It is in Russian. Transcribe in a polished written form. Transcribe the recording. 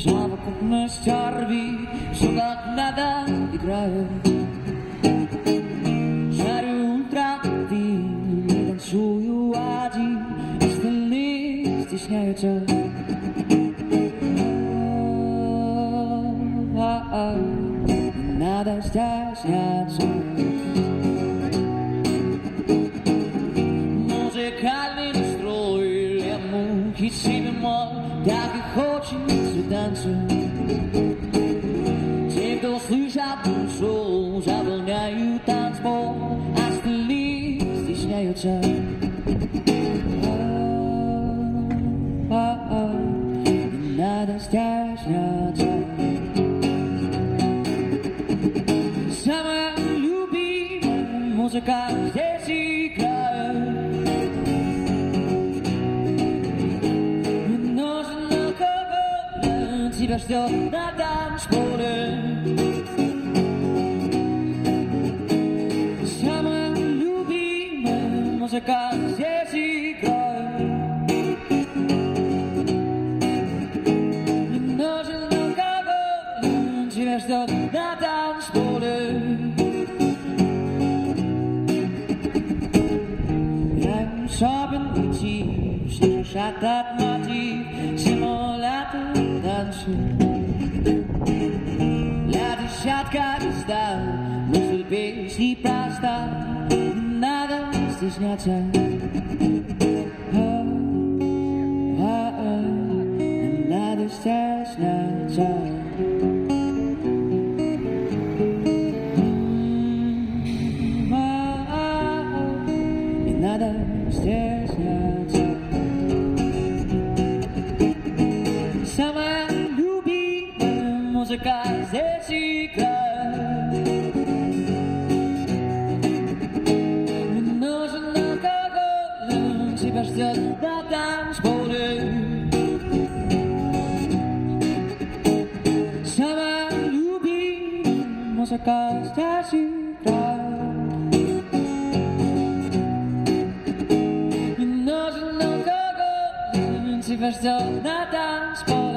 Совокупность орби, все как надо играет. Жарю ультрафиолет, не танцую один, остальные стесняются. Не надо стесняться. Музыкальный настрой, лемухи си бемоль, так и хочется танцевать. Те, кто слышат душу, заполняют танцпол, остальные стесняются. Не надо стесняться. Самая любимая музыка здесь играет. Не нужен алкоголь, тебя ждет на танцполе. Самая любимая музыка здесь играет. Не нужен алкоголь, тебя ждет на танцполе. Особенный тип, слышишь этот мотив, симулятор танцует. Для десятка звезда, мысль песни проста, не надо стесняться. Не надо стесняться. Не надо стесняться. Самая любимая музыка здесь играет. Не нужен алкоголь, тебя ждет на танцполе. Самая любимая музыка здесь играет. Тебя ждет на танцпол.